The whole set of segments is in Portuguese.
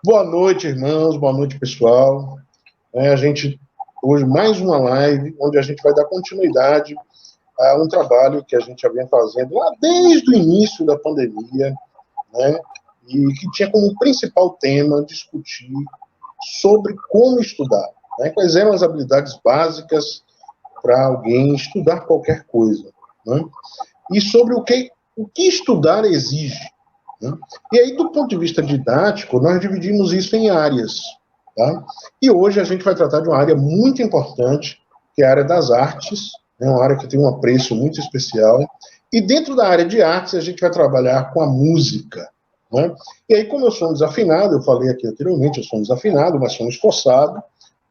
Boa noite, irmãos, boa noite, pessoal. A gente, hoje, mais uma live, onde a gente vai dar continuidade a um trabalho que a gente já vem fazendo lá desde o início da pandemia, né? E que tinha como principal tema discutir sobre como estudar, né? Quais eram as habilidades básicas para alguém estudar qualquer coisa, né? E sobre o que estudar exige. Né? E aí, do ponto de vista didático, nós dividimos isso em áreas. Tá? E hoje a gente vai tratar de uma área muito importante, que é a área das artes, né? Uma área que tem um apreço muito especial. E dentro da área de artes, a gente vai trabalhar com a música. Né? E aí, como eu sou um desafinado, eu falei aqui anteriormente, eu sou um desafinado, mas sou um esforçado,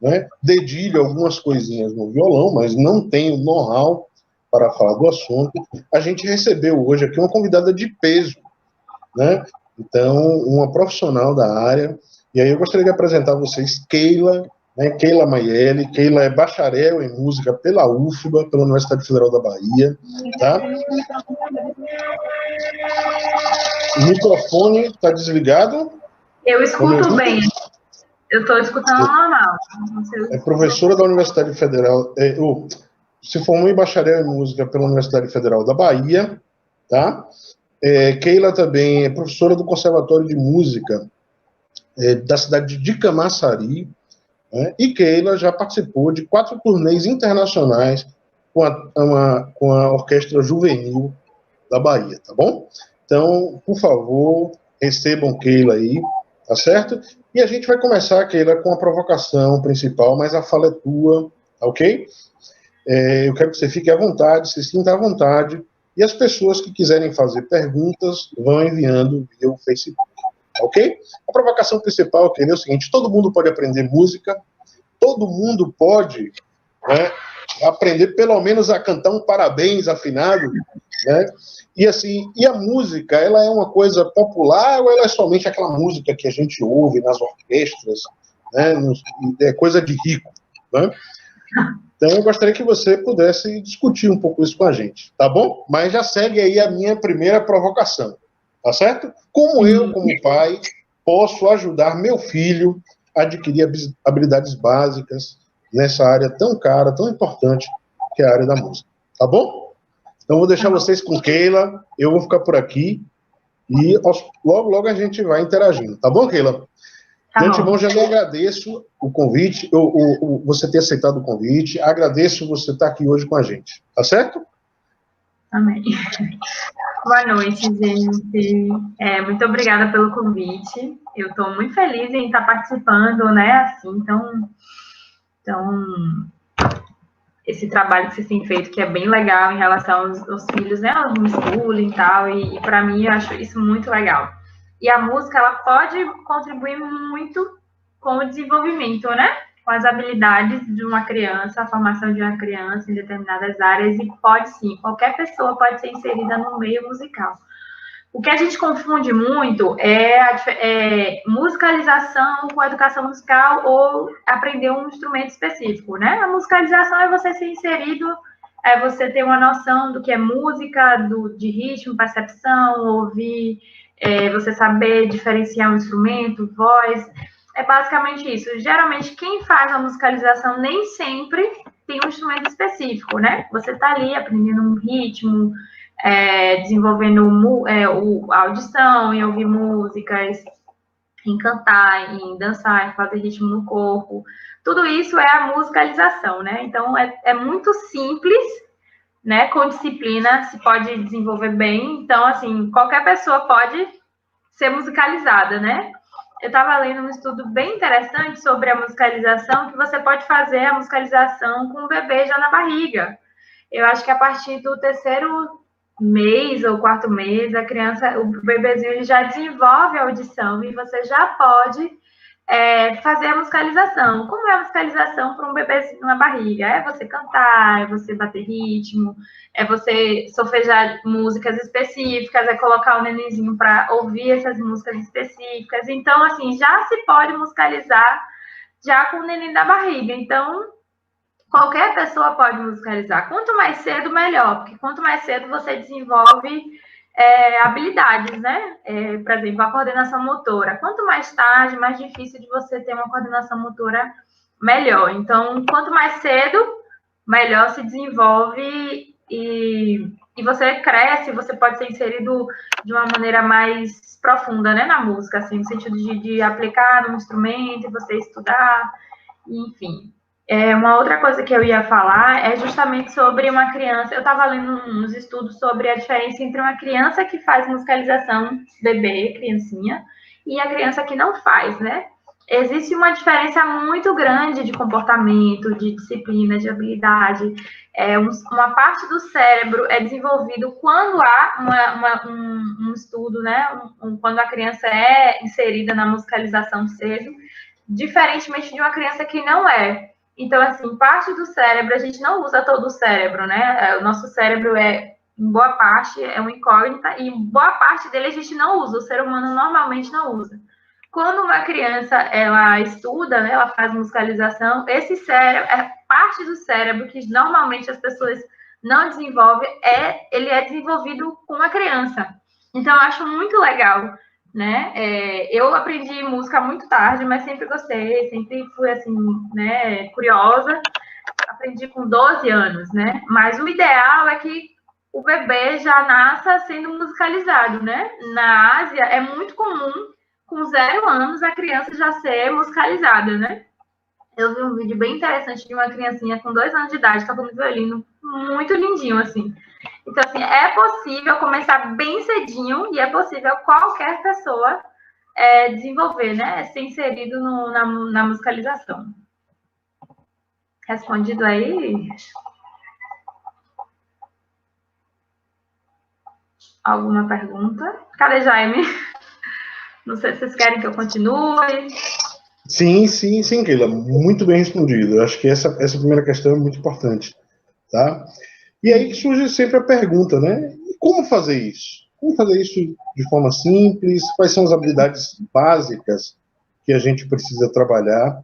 né? Dedilho algumas coisinhas no violão, mas não tenho know-how para falar do assunto. A gente recebeu hoje aqui uma convidada de peso, né? Então, uma profissional da área. E aí eu gostaria de apresentar a vocês Keila, né? Keila Maielli. Keila é bacharel em música pela UFBA, pela Universidade Federal da Bahia, tá? O microfone está desligado? Eu escuto bem. Eu estou escutando normal. É professora da Universidade Federal, se formou em bacharel em música pela Universidade Federal da Bahia, tá? Keila também é professora do Conservatório de Música da cidade de Camaçari, né? E Keila já participou de 4 turnês internacionais com a Orquestra Juvenil da Bahia, tá bom? Então, por favor, recebam Keila aí, tá certo? E a gente vai começar, Keila, com a provocação principal, mas a fala é tua, tá ok? Eu quero que você fique à vontade, se sinta à vontade, e as pessoas que quiserem fazer perguntas vão enviando via o Facebook, ok? A provocação principal, Keila, é o seguinte: todo mundo pode aprender música, todo mundo pode, né, aprender pelo menos a cantar um parabéns afinado, né? E assim, e a música, ela é uma coisa popular ou ela é somente aquela música que a gente ouve nas orquestras, né? É coisa de rico, né? Então eu gostaria que você pudesse discutir um pouco isso com a gente, tá bom? Mas já segue aí a minha primeira provocação, tá certo? Como eu, como pai, posso ajudar meu filho a adquirir habilidades básicas nessa área tão cara, tão importante, que é a área da música, tá bom? Então vou deixar vocês com Keila, eu vou ficar por aqui e logo a gente vai interagindo, tá bom, Keila? De antemão, já lhe agradeço o convite, você ter aceitado o convite, agradeço você estar aqui hoje com a gente, tá certo? Amém. Boa noite, gente. Muito obrigada pelo convite. Eu estou muito feliz em estar participando, né? Assim, então, esse trabalho que vocês têm feito, que é bem legal em relação aos filhos, né? Ao homeschooling e tal, e para mim eu acho isso muito legal. E a música, ela pode contribuir muito com o desenvolvimento, né? Com as habilidades de uma criança, a formação de uma criança em determinadas áreas, e pode sim, qualquer pessoa pode ser inserida no meio musical. O que a gente confunde muito é musicalização com educação musical ou aprender um instrumento específico, né? A musicalização é você ser inserido, é você ter uma noção do que é música, de ritmo, percepção, ouvir, você saber diferenciar um instrumento, voz. É basicamente isso. Geralmente, quem faz a musicalização nem sempre tem um instrumento específico, né? Você está ali aprendendo um ritmo, desenvolvendo a audição, em ouvir músicas, em cantar, em dançar, em fazer ritmo no corpo. Tudo isso é a musicalização, né? Então, é muito simples, né? Com disciplina, se pode desenvolver bem. Então, assim, qualquer pessoa pode ser musicalizada, né? Eu estava lendo um estudo bem interessante sobre a musicalização, que você pode fazer a musicalização com o bebê já na barriga. Eu acho que a partir do 3º mês ou 4º mês, a criança, o bebezinho, ele já desenvolve a audição e você já pode fazer a musicalização. Como é a musicalização para um bebezinho na barriga? É você cantar, é você bater ritmo, é você solfejar músicas específicas, é colocar o nenenzinho para ouvir essas músicas específicas. Então, assim, já se pode musicalizar já com o neném da barriga. Então, qualquer pessoa pode musicalizar. Quanto mais cedo, melhor, porque quanto mais cedo você desenvolve habilidades, né? Por exemplo, a coordenação motora. Quanto mais tarde, mais difícil de você ter uma coordenação motora melhor. Então, quanto mais cedo, melhor se desenvolve e você cresce, você pode ser inserido de uma maneira mais profunda, né, na música, assim, no sentido de aplicar no instrumento e você estudar, enfim. Uma outra coisa que eu ia falar é justamente sobre uma criança. Eu estava lendo uns estudos sobre a diferença entre uma criança que faz musicalização, bebê, criancinha, e a criança que não faz, né? Existe uma diferença muito grande de comportamento, de disciplina, de habilidade. Uma parte do cérebro é desenvolvido quando há um estudo, né? Quando a criança é inserida na musicalização cedo, diferentemente de uma criança que não é. Então, assim, parte do cérebro, a gente não usa todo o cérebro, né? O nosso cérebro em boa parte, é uma incógnita, e boa parte dele a gente não usa, o ser humano normalmente não usa. Quando uma criança, ela estuda, né, ela faz musicalização, esse cérebro, parte do cérebro que normalmente as pessoas não desenvolvem, ele é desenvolvido com a criança. Então, eu acho muito legal, né? Eu aprendi música muito tarde, mas sempre gostei, sempre fui, assim, né, curiosa. Aprendi com 12 anos, né? Mas o ideal é que o bebê já nasça sendo musicalizado, né? Na Ásia, é muito comum, com 0 anos, a criança já ser musicalizada, né? Eu vi um vídeo bem interessante de uma criancinha com 2 anos de idade, tocando violino, muito lindinho, assim. Então, assim, é possível começar bem cedinho e é possível qualquer pessoa desenvolver, né? Ser inserido na musicalização. Respondido aí? Alguma pergunta? Cadê Jaime? Não sei se vocês querem que eu continue. Sim, Keila. Muito bem respondido. Eu acho que essa primeira questão é muito importante, tá? E aí surge sempre a pergunta, né? Como fazer isso? Como fazer isso de forma simples? Quais são as habilidades básicas que a gente precisa trabalhar,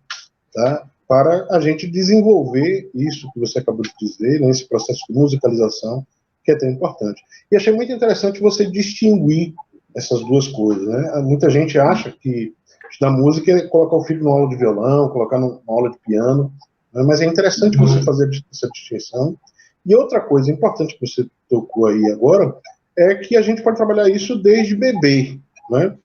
tá? Para a gente desenvolver isso que você acabou de dizer, né? Esse processo de musicalização, que é tão importante. E achei muito interessante você distinguir essas duas coisas, né? Muita gente acha que estudar música é colocar o filho numa aula de violão, colocar numa aula de piano, né? Mas é interessante você fazer essa distinção. E outra coisa importante que você tocou aí agora é que a gente pode trabalhar isso desde bebê, né?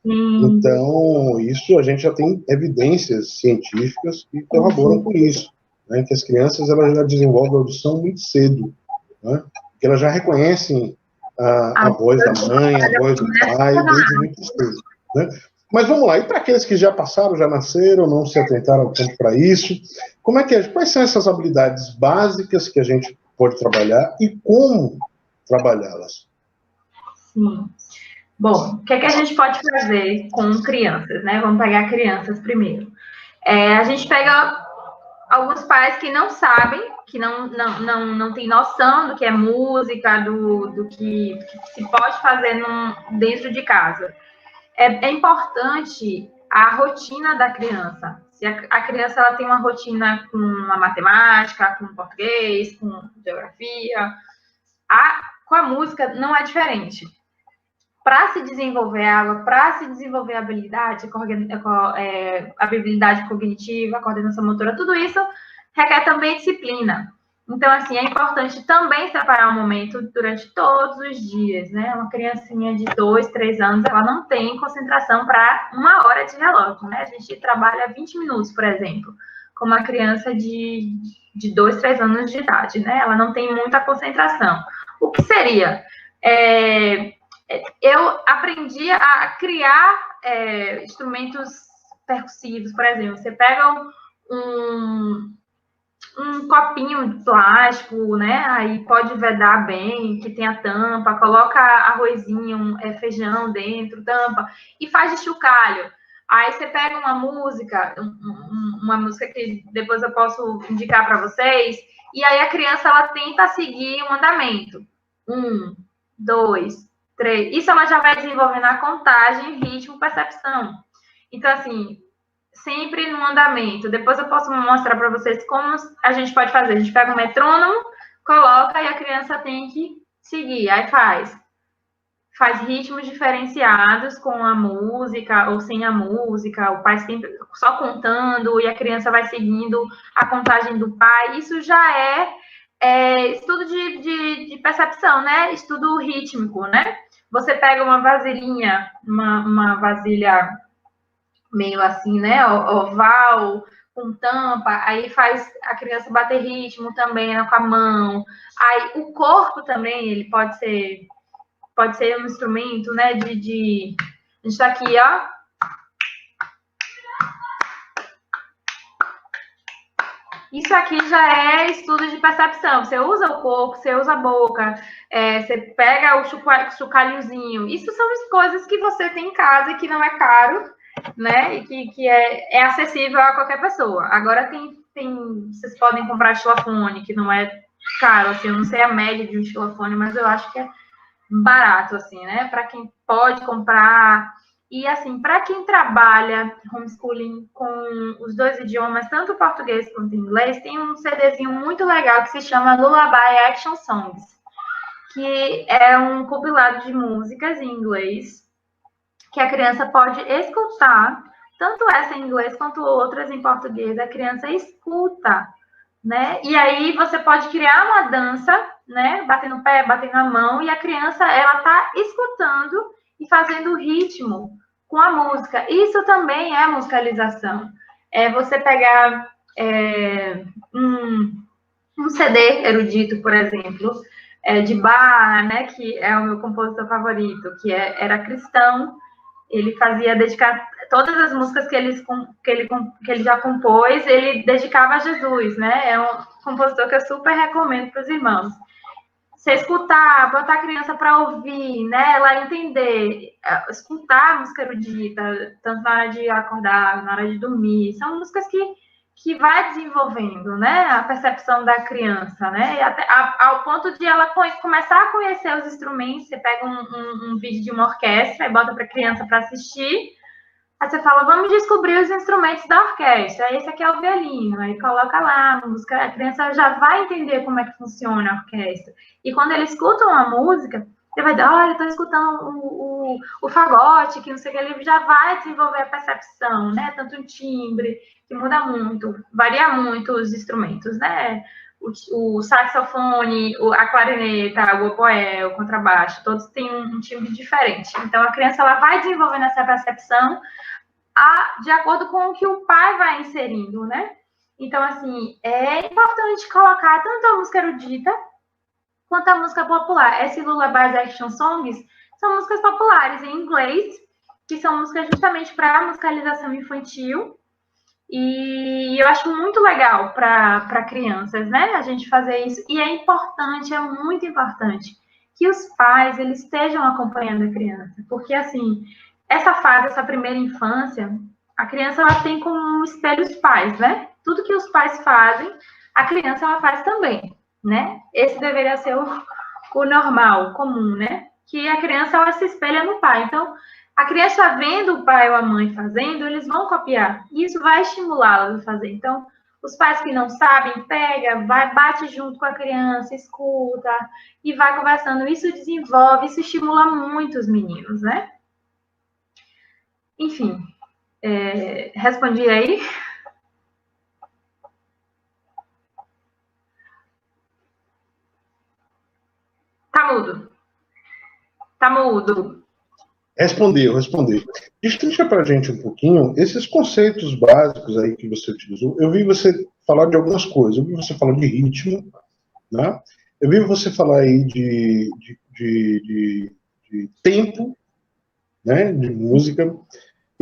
Então, isso a gente já tem evidências científicas que corroboram com isso, né? Que as crianças elas já desenvolvem a audição muito cedo, né? Que elas já reconhecem a voz da mãe, a voz do pai, desde muito cedo, né? Mas vamos lá, e para aqueles que já passaram, já nasceram, não se atentaram tanto para isso, como é que quais são essas habilidades básicas que a gente pode trabalhar e como trabalhá-las? Sim. Bom, o que é que a gente pode fazer com crianças, né? Vamos pegar crianças primeiro. A gente pega alguns pais que não sabem, que não tem noção do que é música, do que se pode fazer dentro de casa. É importante a rotina da criança. Se a criança ela tem uma rotina com a matemática, com português, com geografia, com a música não é diferente. Para se desenvolver a habilidade, a habilidade cognitiva, a coordenação motora, tudo isso requer também disciplina. Então, assim, é importante também separar um momento durante todos os dias, né? Uma criancinha de 2, 3 anos, ela não tem concentração para 1 hora de relógio, né? A gente trabalha 20 minutos, por exemplo, com uma criança de 2, 3 anos de idade, né? Ela não tem muita concentração. O que seria? Eu aprendi a criar instrumentos percussivos, por exemplo. Você pega um copinho de plástico, né? Aí pode vedar bem, que tem a tampa, coloca arrozinho, feijão dentro, tampa, e faz de chocalho. Aí você pega uma música que depois eu posso indicar para vocês, e aí a criança ela tenta seguir um andamento. 1, 2, 3. Isso ela já vai desenvolvendo a contagem, ritmo, percepção. Então, assim, sempre no andamento. Depois eu posso mostrar para vocês como a gente pode fazer. A gente pega um metrônomo, coloca e a criança tem que seguir. Aí faz faz ritmos diferenciados com a música ou sem a música, o pai sempre só contando e a criança vai seguindo a contagem do pai. Isso já é estudo de percepção, né? Estudo rítmico, né? Você pega uma vasilhinha, uma vasilha meio assim, né? Oval, com tampa, aí faz a criança bater ritmo também, né, com a mão. Aí o corpo também, ele pode ser um instrumento, né, a gente tá aqui, ó. Isso aqui já é estudo de percepção. Você usa o corpo, você usa a boca, você pega o chocalhozinho. Isso são as coisas que você tem em casa e que não é caro, né? E que é acessível a qualquer pessoa. Agora vocês podem comprar xilofone, que não é caro, assim, eu não sei a média de um xilofone, mas eu acho que é barato, assim, né? Para quem pode comprar. E, assim, para quem trabalha homeschooling com os dois idiomas, tanto o português quanto o inglês, tem um CDzinho muito legal que se chama Lullaby Action Songs, que é um compilado de músicas em inglês que a criança pode escutar, tanto essa em inglês quanto outras em português. A criança escuta, né? E aí você pode criar uma dança, né? Batendo o pé, batendo a mão, e a criança, ela tá escutando e fazendo ritmo com a música. Isso também é musicalização. É você pegar um CD erudito, por exemplo, de Bach, né? Que é o meu compositor favorito, que era cristão. Ele fazia dedicar todas as músicas que ele já compôs, ele dedicava a Jesus, né? É um compositor que eu super recomendo para os irmãos. Você escutar, botar a criança para ouvir, né? Ela entender, escutar a música erudita, tanto na hora de acordar, na hora de dormir, são músicas que vai desenvolvendo, né, a percepção da criança, né, e até, ao ponto de ela começar a conhecer os instrumentos. Você pega um vídeo de uma orquestra e bota para a criança para assistir, aí você fala, vamos descobrir os instrumentos da orquestra, esse aqui é o violino, aí coloca lá a música, a criança já vai entender como é que funciona a orquestra, e quando ele escuta uma música, ele vai dizer, olha, estou escutando o fagote, que não sei o que, ele já vai desenvolver a percepção, né, tanto o timbre, que muda muito, varia muito os instrumentos, né, o saxofone, a clarineta, o oboé, o contrabaixo, todos têm um timbre diferente. Então, a criança ela vai desenvolvendo essa percepção de acordo com o que o pai vai inserindo, né? Então, assim, é importante colocar tanto a música erudita quanto a música popular. Esse Lullaby Action Songs são músicas populares em inglês, que são músicas justamente para musicalização infantil. E eu acho muito legal para crianças, né? A gente fazer isso. E é importante, é muito importante, que os pais eles estejam acompanhando a criança. Porque, assim, essa fase, essa primeira infância, a criança ela tem como um espelho os pais, né? Tudo que os pais fazem, a criança ela faz também, né? Esse deveria ser o normal, o comum, né? Que a criança ela se espelha no pai. Então, a criança vendo o pai ou a mãe fazendo, eles vão copiar. E isso vai estimulá-los a fazer. Então, os pais que não sabem, pega, vai, bate junto com a criança, escuta e vai conversando. Isso desenvolve, isso estimula muito os meninos, né? Enfim, respondi aí? Tá mudo. Tá mudo. Respondeu. Explica para a gente um pouquinho esses conceitos básicos aí que você utilizou. Eu vi você falar de algumas coisas. Eu vi você falar de ritmo, né? Eu vi você falar aí de tempo, né? De música.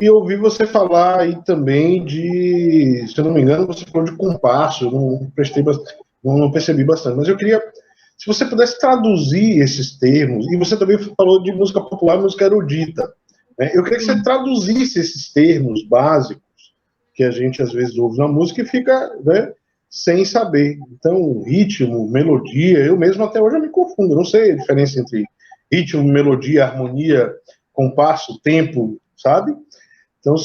E eu ouvi você falar aí também de, se eu não me engano, você falou de compasso. Eu não percebi bastante. Mas eu queria, se você pudesse traduzir esses termos, e você também falou de música popular, música erudita, né? Eu queria que você traduzisse esses termos básicos que a gente às vezes ouve na música e fica, né, sem saber. Então, ritmo, melodia, eu mesmo até hoje eu me confundo, eu não sei a diferença entre ritmo, melodia, harmonia, compasso, tempo, sabe? Então,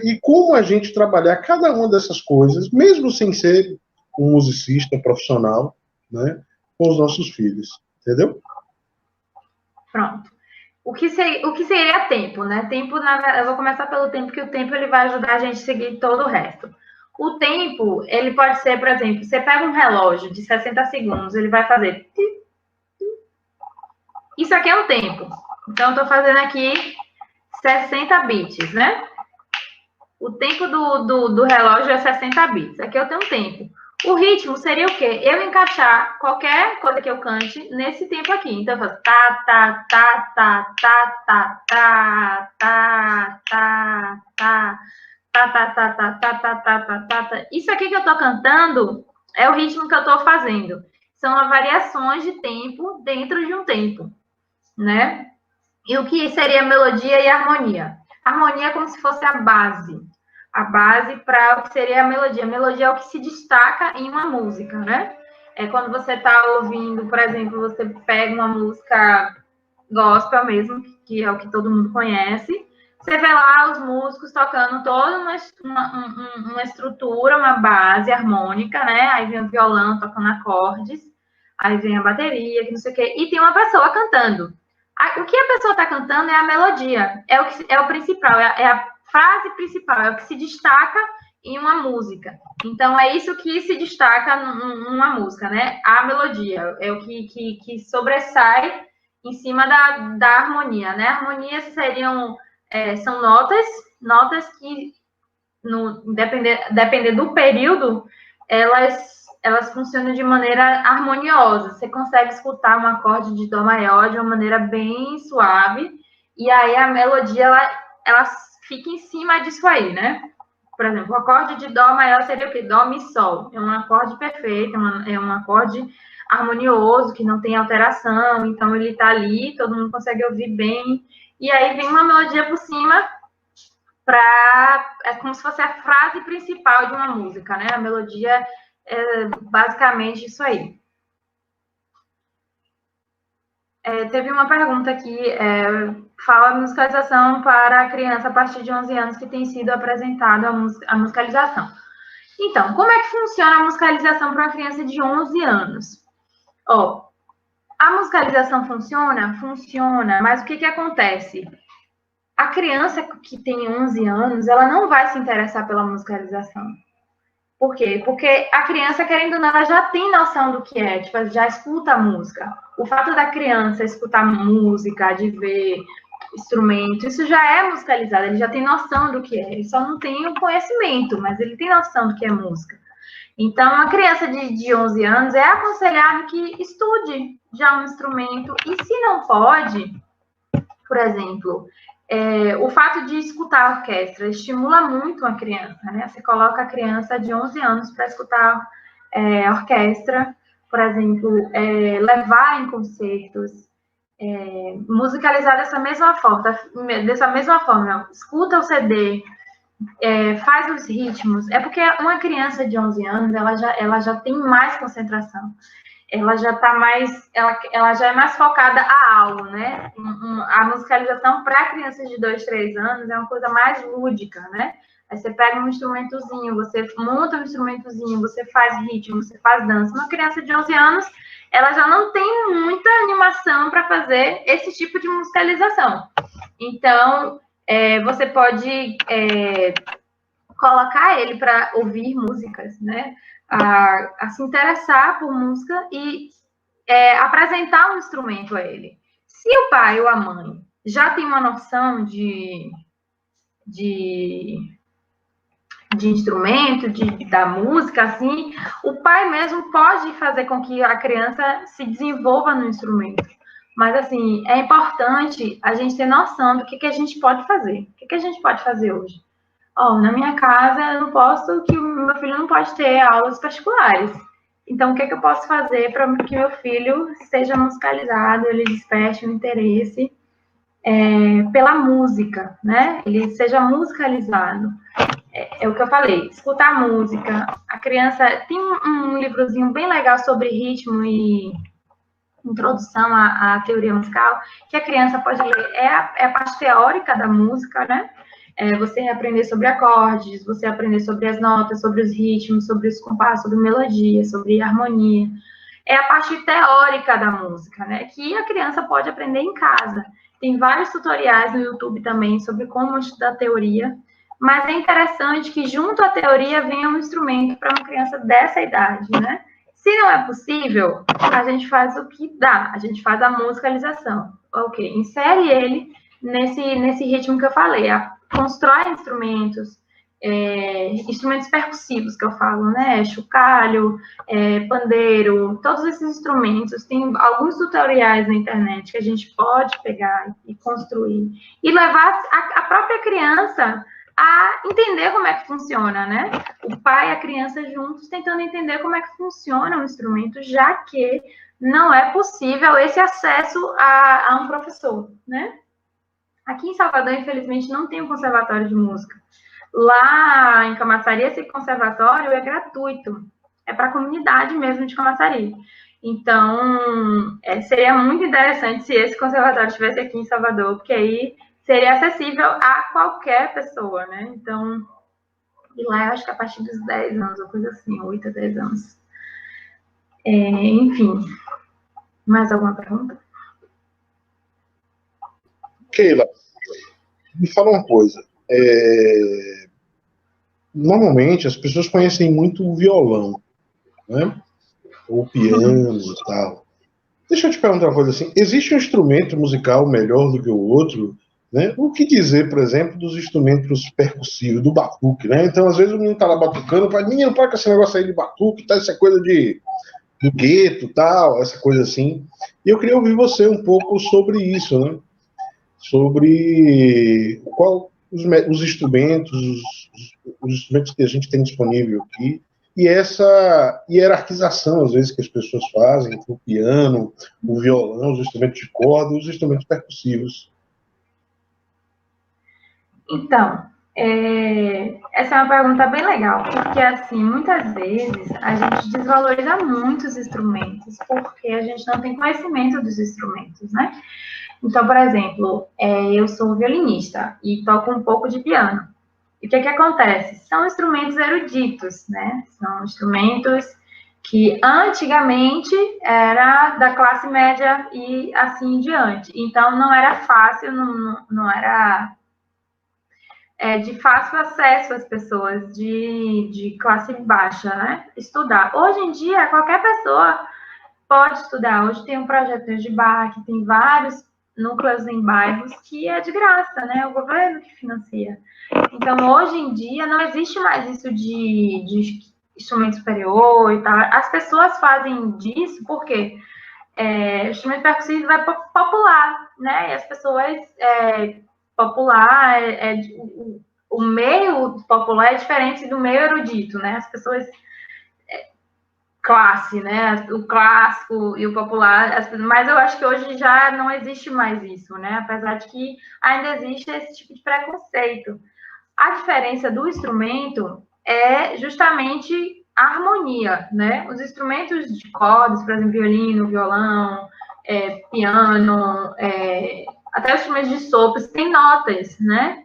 e como a gente trabalhar cada uma dessas coisas, mesmo sem ser um musicista profissional, né, com os nossos filhos, entendeu? Pronto. o que seria tempo, né? Tempo, eu vou começar pelo tempo, que o tempo ele vai ajudar a gente a seguir todo o resto. O tempo, ele pode ser, por exemplo, você pega um relógio de 60 segundos, ele vai fazer... Isso aqui é um tempo. Então, eu estou fazendo aqui 60 bits, né? O tempo do relógio é 60 bits. Aqui eu tenho um tempo. O ritmo seria o quê? Eu encaixar qualquer coisa que eu cante nesse tempo aqui. Então, eu faço tá, tá, tá, tá, tá, tá, tá, tá, tá, tá, tá, tá, tá, tá, tá, tá, tá, tá, tá, tá. Isso aqui que eu tô cantando é o ritmo que eu tô fazendo. São as variações de tempo dentro de um tempo, né? E o que seria melodia e harmonia? Harmonia é como se fosse a base para o que seria a melodia. A melodia é o que se destaca em uma música, né? É quando você está ouvindo, por exemplo, você pega uma música gospel mesmo, que é o que todo mundo conhece, você vê lá os músicos tocando toda uma estrutura, uma base harmônica, né? Aí vem o violão tocando acordes, aí vem a bateria, que não sei o quê, e tem uma pessoa cantando. O que a pessoa está cantando é a melodia, é o principal, é a frase principal, é o que se destaca em uma música. Então, é isso que se destaca numa música, né? A melodia, é o que sobressai em cima da harmonia, né? Harmonias são notas que, depender do período, elas funcionam de maneira harmoniosa. Você consegue escutar um acorde de dó maior de uma maneira bem suave, e aí a melodia, ela fica em cima disso aí, né? Por exemplo, o acorde de dó maior seria o quê? Dó, mi, sol. É um acorde perfeito, é um acorde harmonioso, que não tem alteração, então ele tá ali, todo mundo consegue ouvir bem, e aí vem uma melodia por cima, é como se fosse a frase principal de uma música, né? A melodia é basicamente isso aí. Teve uma pergunta aqui, fala musicalização para a criança a partir de 11 anos que tem sido apresentado a musicalização. Então, como é que funciona a musicalização para uma criança de 11 anos? A musicalização funciona? Funciona, mas o que acontece? A criança que tem 11 anos, ela não vai se interessar pela musicalização. Por quê? Porque a criança, querendo ou não, ela já tem noção do que é, tipo, já escuta a música. O fato da criança escutar música, de ver instrumento, isso já é musicalizado, ele já tem noção do que é. Ele só não tem o conhecimento, mas ele tem noção do que é música. Então, a criança de 11 anos é aconselhável que estude já um instrumento. E se não pode, por exemplo, o fato de escutar a orquestra estimula muito a criança, né? Você coloca a criança de 11 anos para escutar a orquestra, por exemplo, levar em concertos, musicalizar dessa mesma forma, escuta o CD, faz os ritmos. É porque uma criança de 11 anos, ela já tem mais concentração. Ela já tá ela já é mais focada a algo, né? A musicalização para crianças de 2, 3 anos é uma coisa mais lúdica, né? Aí você pega um instrumentozinho, você monta um instrumentozinho, você faz ritmo, você faz dança. Uma criança de 11 anos, ela já não tem muita animação para fazer esse tipo de musicalização. Então, você pode colocar ele para ouvir músicas, né? A se interessar por música e apresentar um instrumento a ele. Se o pai ou a mãe já tem uma noção de instrumento, da música, assim, o pai mesmo pode fazer com que a criança se desenvolva no instrumento. Mas, assim, é importante a gente ter noção do que a gente pode fazer. O que a gente pode fazer hoje? Na minha casa, eu não posso, que o meu filho não pode ter aulas particulares. Então, o que eu posso fazer para que meu filho seja musicalizado, ele desperte o interesse pela música, né? Ele seja musicalizado. É o que eu falei, escutar música. A criança tem um livrozinho bem legal sobre ritmo e introdução à teoria musical, que a criança pode ler. É a parte teórica da música, né? Você aprender sobre acordes, você aprender sobre as notas, sobre os ritmos, sobre os compassos, sobre melodia, sobre harmonia. É a parte teórica da música, né? Que a criança pode aprender em casa. Tem vários tutoriais no YouTube também sobre como estudar teoria, mas é interessante que junto à teoria venha um instrumento para uma criança dessa idade, né? Se não é possível, a gente faz o que dá, a gente faz a musicalização. Ok, insere ele nesse ritmo que eu falei, constrói instrumentos, instrumentos percussivos que eu falo, né? Chocalho, pandeiro, todos esses instrumentos. Tem alguns tutoriais na internet que a gente pode pegar e construir e levar a própria criança a entender como é que funciona, né? O pai e a criança juntos tentando entender como é que funciona o instrumento, já que não é possível esse acesso a um professor, né? Aqui em Salvador, infelizmente, não tem um conservatório de música. Lá em Camaçari, esse conservatório é gratuito. É para a comunidade mesmo de Camaçari. Então, seria muito interessante se esse conservatório estivesse aqui em Salvador, porque aí seria acessível a qualquer pessoa, né? Então, e lá eu acho que a partir dos 10 anos, ou coisa assim, 8 a 10 anos. Enfim, mais alguma pergunta? Keila, me fala uma coisa. Normalmente as pessoas conhecem muito o violão, né? Ou o piano e tal. Deixa eu te perguntar uma coisa assim. Existe um instrumento musical melhor do que o outro? Né? O que dizer, por exemplo, dos instrumentos percussivos, do batuque, né? Então, às vezes o menino tá lá batucando, fala, menino, para com esse negócio aí de batuque, tá? Isso é coisa do gueto, tal, essa coisa assim. E eu queria ouvir você um pouco sobre isso, né? Sobre os instrumentos, os instrumentos que a gente tem disponível aqui, e essa hierarquização, às vezes, que as pessoas fazem, entre o piano, o violão, os instrumentos de corda e os instrumentos percussivos. Então, essa é uma pergunta bem legal, porque, assim, muitas vezes a gente desvaloriza muito os instrumentos, porque a gente não tem conhecimento dos instrumentos, né? Então, por exemplo, eu sou violinista e toco um pouco de piano. E o que acontece? São instrumentos eruditos, né? São instrumentos que antigamente era da classe média e assim em diante. Então, não era fácil, não era de fácil acesso às pessoas de classe baixa, né? Estudar. Hoje em dia, qualquer pessoa pode estudar. Hoje tem um projeto de BAC, tem vários núcleos em bairros que é de graça, né? O governo que financia. Então, hoje em dia, não existe mais isso de instrumento superior e tal. As pessoas fazem disso porque o instrumento percussivo vai popular, né? E as pessoas popular, o meio popular é diferente do meio erudito, né? As pessoas classe, né? O clássico e o popular, mas eu acho que hoje já não existe mais isso, né? Apesar de que ainda existe esse tipo de preconceito. A diferença do instrumento é justamente a harmonia, né? Os instrumentos de cordas, por exemplo, violino, violão, piano, até os instrumentos de sopro, têm notas, né?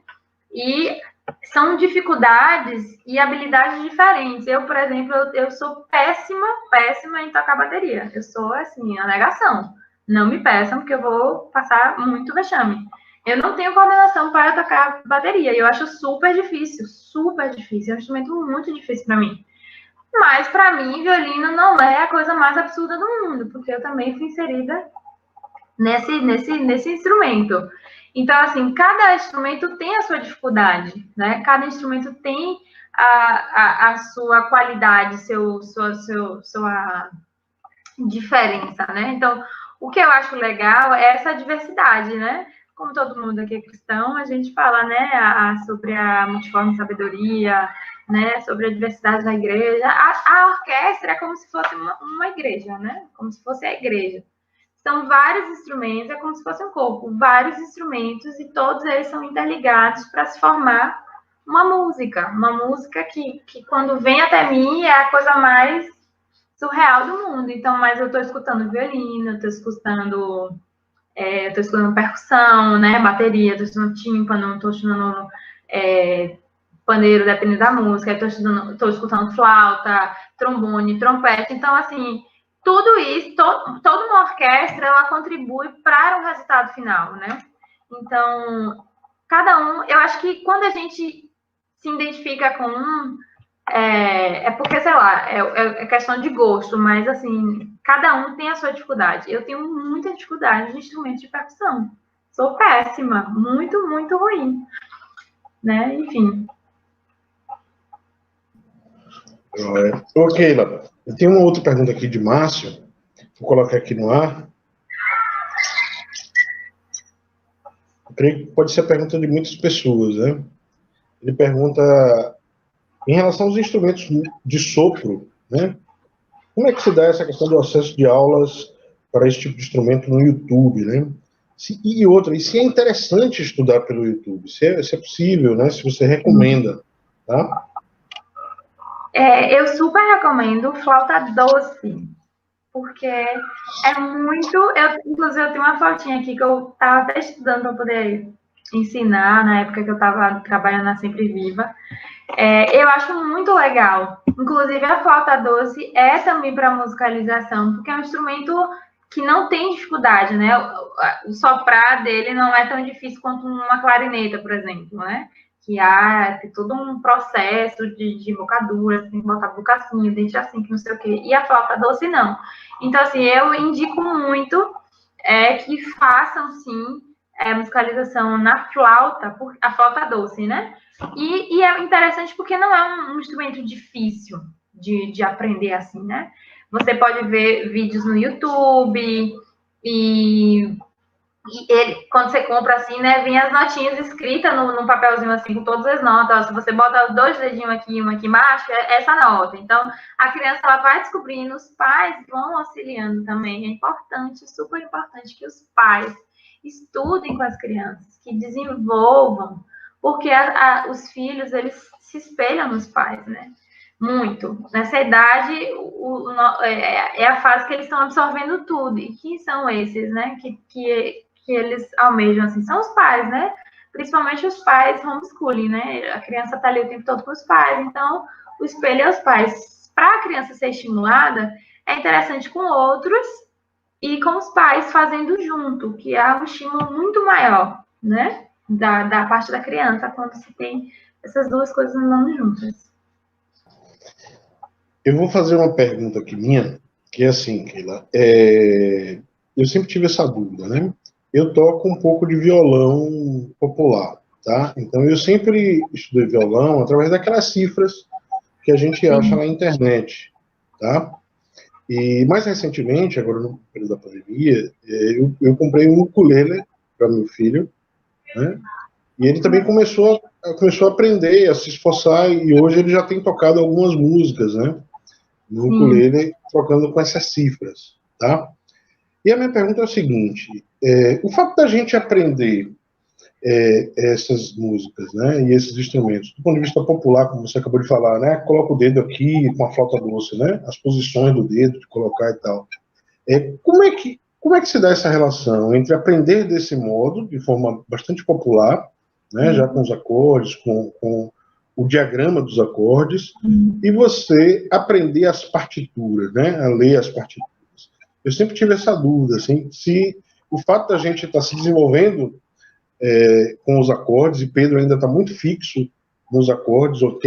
E são dificuldades e habilidades diferentes. Eu, por exemplo, eu sou péssima em tocar bateria. Eu sou, assim, a negação. Não me peçam, porque eu vou passar muito vexame. Eu não tenho coordenação para tocar bateria. E eu acho super difícil, super difícil. É um instrumento muito difícil para mim. Mas, para mim, violino não é a coisa mais absurda do mundo, porque eu também fui inserida nesse instrumento. Então, assim, cada instrumento tem a sua dificuldade, né? Cada instrumento tem a sua qualidade, sua diferença, né? Então, o que eu acho legal é essa diversidade, né? Como todo mundo aqui é cristão, a gente fala, né, sobre a multiforme sabedoria, né, sobre a diversidade da igreja. A orquestra é como se fosse uma igreja, né? Como se fosse a igreja. São vários instrumentos, é como se fosse um corpo, vários instrumentos, e todos eles são interligados para se formar uma música que quando vem até mim é a coisa mais surreal do mundo. Então, mas eu estou escutando violino, estou escutando percussão, né, bateria, estou escutando tímpano, estou escutando pandeiro, dependendo da música, estou escutando flauta, trombone, trompete. Então, assim, tudo isso, toda uma orquestra, ela contribui para o resultado final, né? Então, cada um, eu acho que quando a gente se identifica com um, é porque, sei lá, é questão de gosto, mas assim, cada um tem a sua dificuldade. Eu tenho muita dificuldade de instrumentos de percussão. Sou péssima, muito, muito ruim, né? Enfim. Ok, Laura. Eu tenho uma outra pergunta aqui de Márcio. Vou colocar aqui no ar. Eu creio que pode ser a pergunta de muitas pessoas, né? Ele pergunta, em relação aos instrumentos de sopro, né? Como é que se dá essa questão do acesso de aulas para esse tipo de instrumento no YouTube, né? E outra, e se é interessante estudar pelo YouTube, se é possível, né? Se você recomenda, tá? Eu super recomendo flauta doce, porque é muito... inclusive, eu tenho uma flautinha aqui que eu estava até estudando para poder ensinar, na época que eu estava trabalhando na Sempre Viva. Eu acho muito legal. Inclusive, a flauta doce é também para musicalização, porque é um instrumento que não tem dificuldade, né? O soprar dele não é tão difícil quanto uma clarineta, por exemplo, né? Que tem todo um processo de embocadura, tem que botar bocacinha, dente assim, que não sei o quê. E a flauta doce, não. Então, assim, eu indico muito que façam, sim, musicalização na flauta, a flauta doce, né? E é interessante porque não é um instrumento difícil de aprender assim, né? Você pode ver vídeos no YouTube e quando você compra assim, né, vem as notinhas escritas no papelzinho assim, com todas as notas. Se você bota os 2 dedinhos aqui e um aqui embaixo, é essa nota. Então, a criança ela vai descobrindo, os pais vão auxiliando também. É importante, super importante que os pais estudem com as crianças, que desenvolvam, porque os filhos, eles se espelham nos pais, né? Muito. Nessa idade, é a fase que eles estão absorvendo tudo. E que são esses, né? Que eles almejam, assim, são os pais, né? Principalmente os pais homeschooling, né? A criança está ali o tempo todo com os pais, então o espelho é os pais. Para a criança ser estimulada, é interessante com outros e com os pais fazendo junto, que é um estímulo muito maior, né? Da parte da criança, quando se tem essas duas coisas andando juntas. Eu vou fazer uma pergunta aqui minha, que é assim, Keila. Eu sempre tive essa dúvida, né? Eu toco um pouco de violão popular, tá? Então, eu sempre estudei violão através daquelas cifras que a gente acha na internet, tá? E mais recentemente, agora no período da pandemia, eu comprei um ukulele para meu filho, né? E ele também começou a aprender, a se esforçar, e hoje ele já tem tocado algumas músicas, né? No ukulele, trocando com essas cifras, tá? E a minha pergunta é o seguinte, o fato da gente aprender essas músicas, né, e esses instrumentos, do ponto de vista popular, como você acabou de falar, né, coloca o dedo aqui com a flauta doce, né, as posições do dedo, de colocar e tal. Como é que se dá essa relação entre aprender desse modo, de forma bastante popular, né, já com os acordes, com o diagrama dos acordes, e você aprender as partituras, né, a ler as partituras? Eu sempre tive essa dúvida, assim, se o fato da gente estar se desenvolvendo com os acordes, e Pedro ainda está muito fixo nos acordes, ou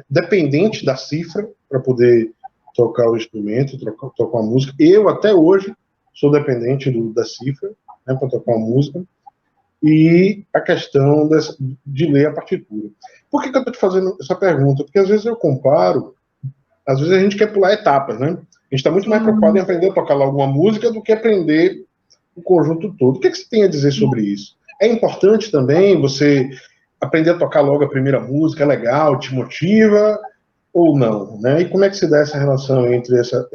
dependente da cifra para poder tocar o instrumento, tocar a música. Eu, até hoje, sou dependente da cifra, né, para tocar a música, e a questão de ler a partitura. Por que eu estou te fazendo essa pergunta? Porque às vezes eu comparo, às vezes a gente quer pular etapas, né? A gente está muito mais preocupado em aprender a tocar lá alguma música do que aprender o conjunto todo. O que você tem a dizer sobre isso? É importante também você aprender a tocar logo a primeira música, é legal, te motiva, ou não, né? E como é que se dá essa relação entre essa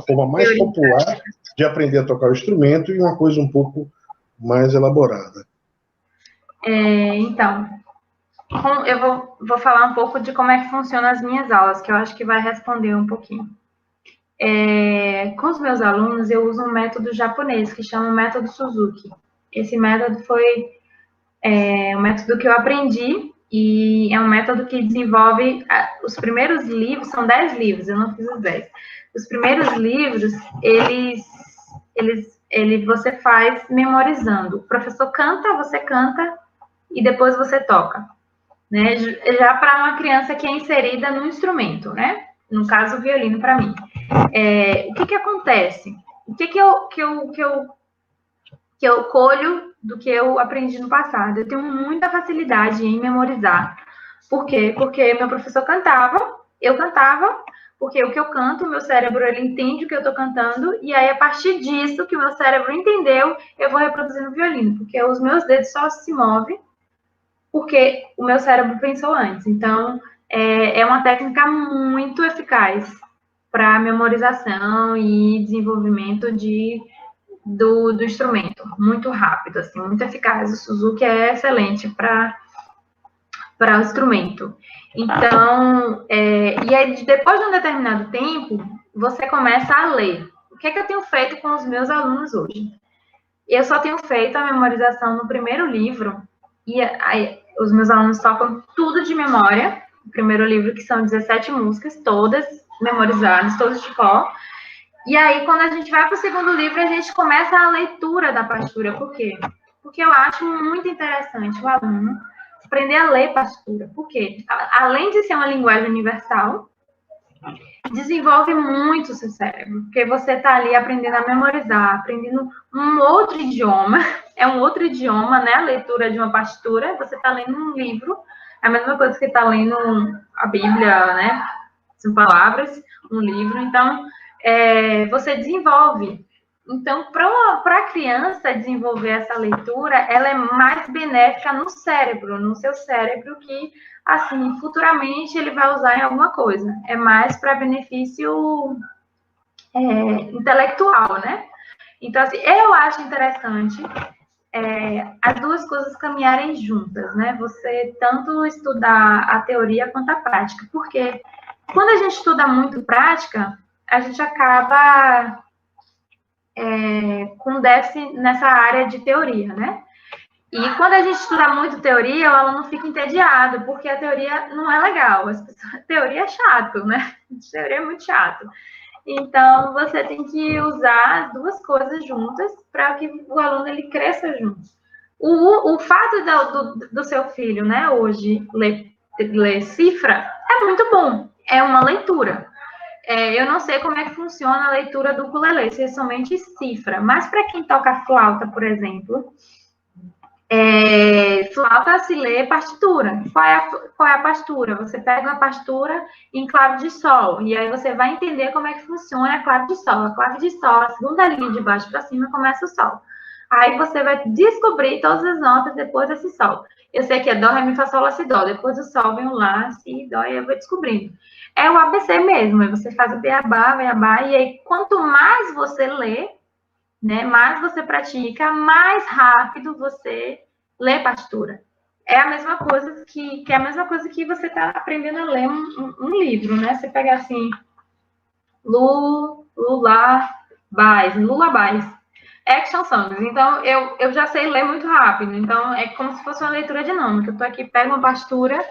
forma mais popular de aprender a tocar o instrumento e uma coisa um pouco mais elaborada? Então, eu vou falar um pouco de como é que funcionam as minhas aulas, que eu acho que vai responder um pouquinho. Com os meus alunos, eu uso um método japonês, que chama método Suzuki. Esse método foi um método que eu aprendi, e é um método que desenvolve... Os primeiros livros, são 10 livros, eu não fiz os 10. Os primeiros livros, eles você faz memorizando. O professor canta, você canta e depois você toca, né? Já para uma criança que é inserida no instrumento, né? No caso, o violino para mim. O que acontece? O que eu colho do que eu aprendi no passado? Eu tenho muita facilidade em memorizar. Por quê? Porque meu professor cantava, eu cantava, porque o que eu canto, o meu cérebro, ele entende o que eu estou cantando, e aí, a partir disso, que o meu cérebro entendeu, eu vou reproduzir no violino, porque os meus dedos só se movem porque o meu cérebro pensou antes. Então, é uma técnica muito eficaz para memorização e desenvolvimento do instrumento. Muito rápido, assim, muito eficaz. O Suzuki é excelente para o instrumento. Então, e aí, depois de um determinado tempo, você começa a ler. O que é que eu tenho feito com os meus alunos hoje? Eu só tenho feito a memorização no primeiro livro, e aí, os meus alunos tocam tudo de memória. O primeiro livro, que são 17 músicas, todas memorizadas, todas de cor. E aí, quando a gente vai para o segundo livro, a gente começa a leitura da partitura. Por quê? Porque eu acho muito interessante o aluno aprender a ler partitura. Por quê? Além de ser uma linguagem universal, desenvolve muito o seu cérebro, porque você está ali aprendendo a memorizar, aprendendo um outro idioma, é um outro idioma, né? A leitura de uma partitura, você está lendo um livro, é a mesma coisa que está lendo a Bíblia, né? São palavras, um livro, então você desenvolve. Então, para a criança desenvolver essa leitura, ela é mais benéfica no cérebro, no seu cérebro, que, assim, futuramente ele vai usar em alguma coisa. É mais para benefício intelectual, né? Então, assim, eu acho interessante as duas coisas caminharem juntas, né? Você tanto estudar a teoria quanto a prática. Porque quando a gente estuda muito prática, a gente acaba com déficit nessa área de teoria, né? E quando a gente estuda muito teoria, o aluno fica entediado, porque a teoria não é legal. Teoria é chato, né? Teoria é muito chato. Então, você tem que usar as duas coisas juntas para que o aluno ele cresça junto. O fato do seu filho, né, hoje, ler cifra, é muito bom. É uma leitura. Eu não sei como é que funciona a leitura do ukulele, se é somente cifra. Mas para quem toca flauta, por exemplo, flauta se lê partitura. Qual é a partitura? Você pega uma partitura em clave de sol, e aí você vai entender como é que funciona a clave de sol. A clave de sol, a segunda linha de baixo para cima, começa o sol. Aí você vai descobrir todas as notas depois desse sol. Eu sei que é dó, ré, mi, fá, sol, lá, si, dó. Depois do sol vem o lá, si, dó, e eu vou descobrindo. É o ABC mesmo, aí você faz o beabá, e aí quanto mais você lê, né, mais você pratica, mais rápido você lê partitura. É a mesma coisa que você está aprendendo a ler um livro, né? Você pega assim, lullabies, action songs. Então, eu já sei ler muito rápido. Então, é como se fosse uma leitura dinâmica. Eu tô aqui, pego uma partitura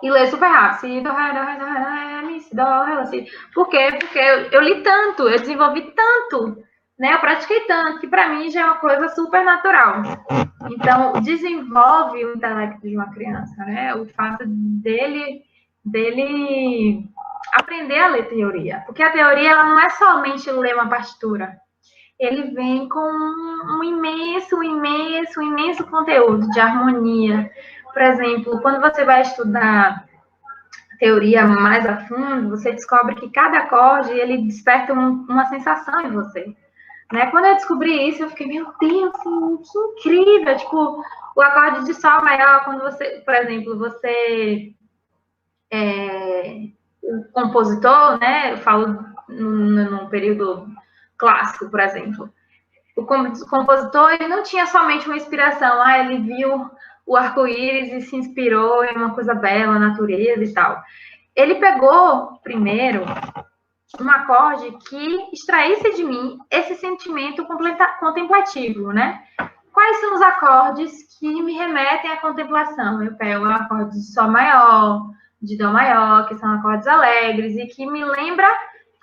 e lê super rápido. Si, dó, ré, dó, ré, mi, si, dó, ré, si. Por quê? Porque eu li tanto, eu desenvolvi tanto, né? Eu pratiquei tanto, que para mim já é uma coisa super natural. Então, desenvolve o intelecto de uma criança, né? O fato dele aprender a ler teoria. Porque a teoria, ela não é somente ler uma partitura. Ele vem com um imenso conteúdo de harmonia. Por exemplo, quando você vai estudar teoria mais a fundo, você descobre que cada acorde, ele desperta uma sensação em você. Né? Quando eu descobri isso, eu fiquei, meu Deus, assim, que incrível! Tipo, o acorde de sol maior, quando você, por exemplo, o compositor, né? Eu falo num período clássico, por exemplo. O compositor, ele não tinha somente uma inspiração, ele viu o arco-íris e se inspirou em uma coisa bela, a natureza e tal. Ele pegou, primeiro, um acorde que extraísse de mim esse sentimento contemplativo, né? Quais são os acordes que me remetem à contemplação? Eu pego um acorde de sol maior, de dó maior, que são acordes alegres e que me lembra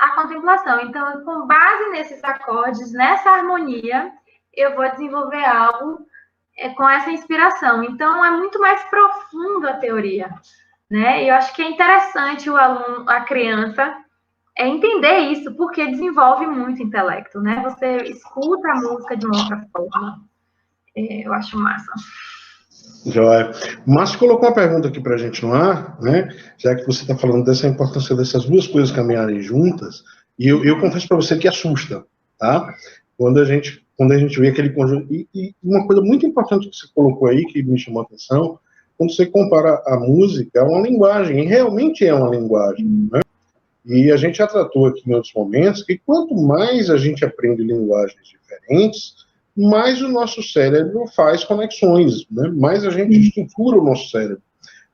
a contemplação. Então, com base nesses acordes, nessa harmonia, eu vou desenvolver algo com essa inspiração. Então, é muito mais profundo a teoria, né? E eu acho que é interessante o aluno, a criança, entender isso, porque desenvolve muito o intelecto, né? Você escuta a música de uma outra forma. Eu acho massa. Joia. O Márcio colocou uma pergunta aqui para a gente no ar, né? Já que você está falando dessa importância dessas duas coisas caminharem juntas, e eu confesso para você que assusta, tá? Quando a gente vê aquele conjunto. E uma coisa muito importante que você colocou aí, que me chamou a atenção, quando você compara a música a uma linguagem, e realmente é uma linguagem, né? E a gente já tratou aqui em outros momentos que quanto mais a gente aprende linguagens diferentes, mais o nosso cérebro faz conexões, né? Mais a gente estrutura o nosso cérebro.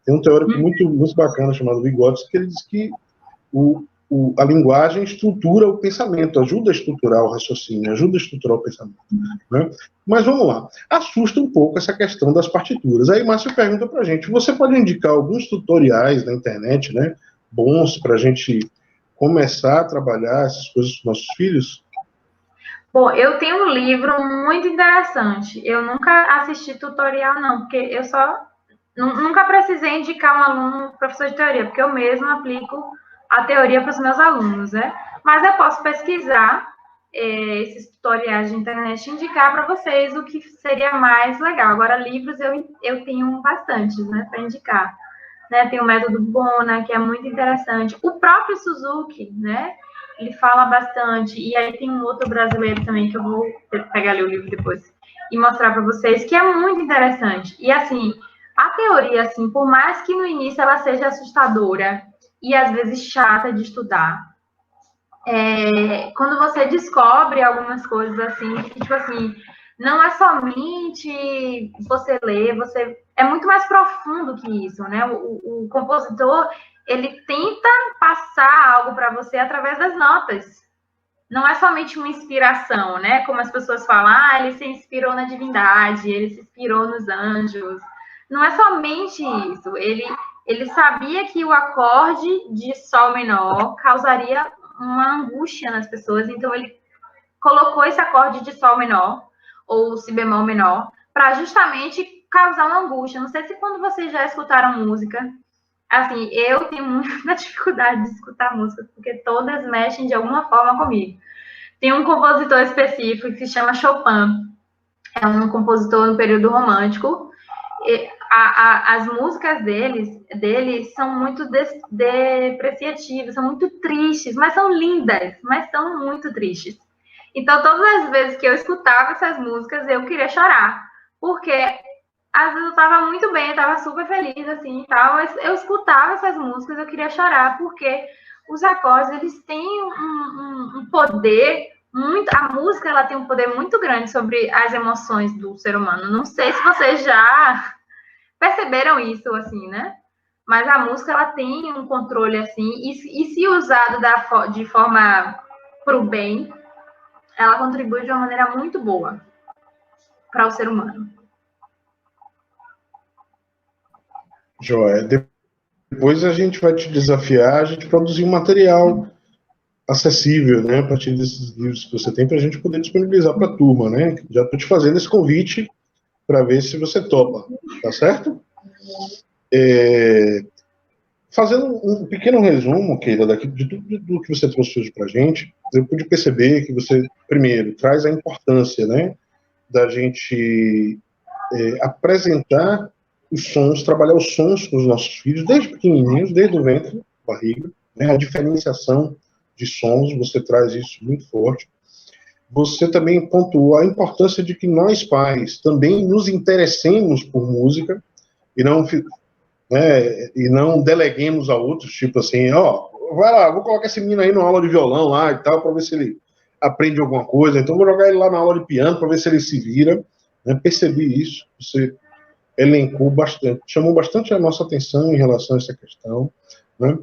Tem um teórico muito bacana chamado Vygotsky, que ele diz que a linguagem estrutura o pensamento, ajuda a estruturar o raciocínio, ajuda a estruturar o pensamento, né? Mas vamos lá. Assusta um pouco essa questão das partituras. Aí Márcio pergunta pra gente, você pode indicar alguns tutoriais na internet, né, bons para a gente começar a trabalhar essas coisas com nossos filhos? Bom, eu tenho um livro muito interessante. Eu nunca assisti tutorial, não, porque eu nunca precisei indicar um aluno professor de teoria, porque eu mesma aplico a teoria para os meus alunos, né? Mas eu posso pesquisar esses tutoriais de internet e indicar para vocês o que seria mais legal. Agora, livros eu tenho bastantes, né, para indicar. Né? Tem o método Bona, que é muito interessante. O próprio Suzuki, né? Ele fala bastante. E aí tem um outro brasileiro também, que eu vou pegar ali o livro depois e mostrar para vocês, que é muito interessante. E, assim, a teoria, assim, por mais que no início ela seja assustadora e, às vezes, chata de estudar, quando você descobre algumas coisas, assim, que, tipo assim, não é somente você ler, é muito mais profundo que isso, né? O compositor, ele tenta passar algo para você através das notas. Não é somente uma inspiração, né? Como as pessoas falam, ele se inspirou na divindade, ele se inspirou nos anjos. Não é somente isso. Ele sabia que o acorde de sol menor causaria uma angústia nas pessoas, então ele colocou esse acorde de sol menor ou si bemol menor, para justamente causar uma angústia. Não sei se quando vocês já escutaram música, assim, eu tenho muita dificuldade de escutar música, porque todas mexem de alguma forma comigo. Tem um compositor específico que se chama Chopin, é um compositor no período romântico. As músicas deles são muito depreciativas, são muito tristes, mas são lindas, mas são muito tristes. Então, todas as vezes que eu escutava essas músicas, eu queria chorar, porque às vezes eu estava muito bem, eu estava super feliz, assim, e tal, mas eu escutava essas músicas, eu queria chorar, porque os acordes, eles têm um poder muito... A música, ela tem um poder muito grande sobre as emoções do ser humano. Não sei se vocês já perceberam isso, assim, né? Mas a música, ela tem um controle, assim, e se usado de forma para o bem, ela contribui de uma maneira muito boa para o ser humano. Joia. Depois a gente vai te desafiar a gente produzir um material acessível, né, a partir desses livros que você tem, para a gente poder disponibilizar para a turma, né? Já estou te fazendo esse convite para ver se você topa, tá certo? Fazendo um pequeno resumo, Keila, de tudo que você trouxe hoje para a gente, eu pude perceber que você, primeiro, traz a importância, né, da gente apresentar os sons, trabalhar os sons com os nossos filhos, desde pequenininhos, desde o ventre, barriga, né, a diferenciação de sons, você traz isso muito forte. Você também pontuou a importância de que nós, pais, também nos interessemos por música e não deleguemos a outros, tipo assim, vai lá, vou colocar esse menino aí numa aula de violão lá e tal, para ver se ele aprende alguma coisa, então vou jogar ele lá na aula de piano para ver se ele se vira, né? Percebi isso, você elencou bastante, chamou bastante a nossa atenção em relação a essa questão, né?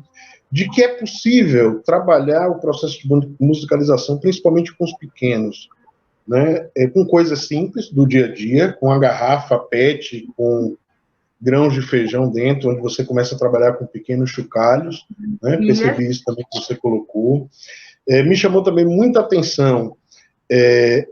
De que é possível trabalhar o processo de musicalização, principalmente com os pequenos, né? Com coisas simples do dia a dia, com a garrafa PET, com grãos de feijão dentro, onde você começa a trabalhar com pequenos chocalhos, né? Percebi isso também que você colocou. Me chamou também muita atenção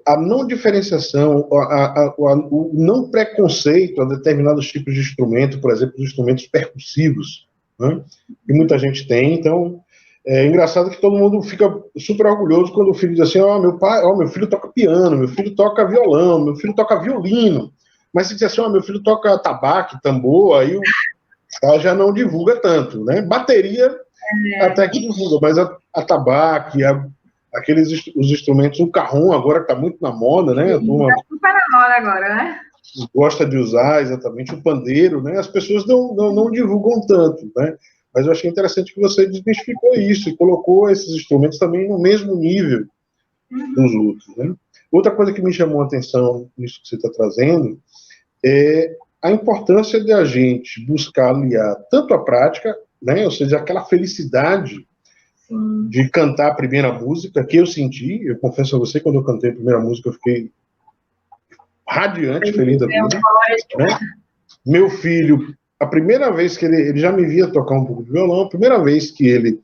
a não diferenciação, o não preconceito a determinados tipos de instrumento, por exemplo, os instrumentos percussivos, né, que muita gente tem. Então, é engraçado que todo mundo fica super orgulhoso quando o filho diz assim: meu filho toca piano, meu filho toca violão, meu filho toca violino. Mas se diz assim: meu filho toca tabaco, tambor, aí ela já não divulga tanto, né? Bateria até que divulga, mas a tabaco, os instrumentos, o carrom agora que está muito na moda, né? Está super na moda agora, né? Gosta de usar exatamente o pandeiro, né? As pessoas não divulgam tanto, né? Mas eu achei interessante que você desmistificou isso e colocou esses instrumentos também no mesmo nível dos outros, né? Outra coisa que me chamou a atenção nisso que você está trazendo é a importância de a gente buscar aliar tanto a prática, né? Ou seja, aquela felicidade de cantar a primeira música que eu senti. Eu confesso a você, quando eu cantei a primeira música, eu fiquei radiante, feliz da vida, né? Meu filho, a primeira vez que ele já me via tocar um pouco de violão, a primeira vez que ele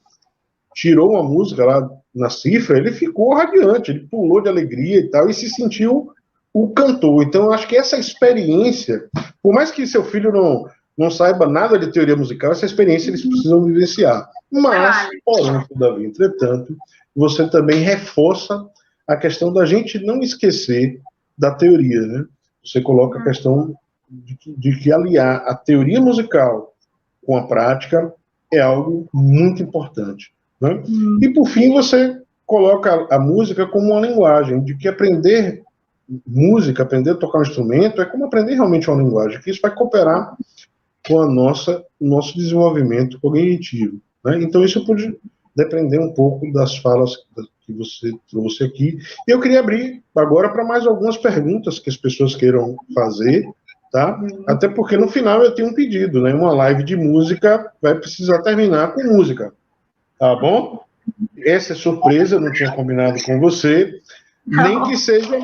tirou uma música lá na cifra, ele ficou radiante, ele pulou de alegria e tal, e se sentiu o cantor. Então, eu acho que essa experiência, por mais que seu filho não saiba nada de teoria musical, essa experiência eles precisam vivenciar. Mas, porém, todavia, entretanto, você também reforça a questão da gente não esquecer da teoria, né? Você coloca a questão de que aliar a teoria musical com a prática é algo muito importante, né? E, por fim, você coloca a música como uma linguagem, de que aprender música, aprender a tocar um instrumento, é como aprender realmente uma linguagem, que isso vai cooperar com o nosso desenvolvimento cognitivo, né? Então, isso pode depender um pouco das falas que você trouxe aqui. E eu queria abrir agora para mais algumas perguntas que as pessoas queiram fazer, tá? Até porque no final eu tenho um pedido, né? Uma live de música vai precisar terminar com música, tá bom? Essa é surpresa, eu não tinha combinado com você, nem que seja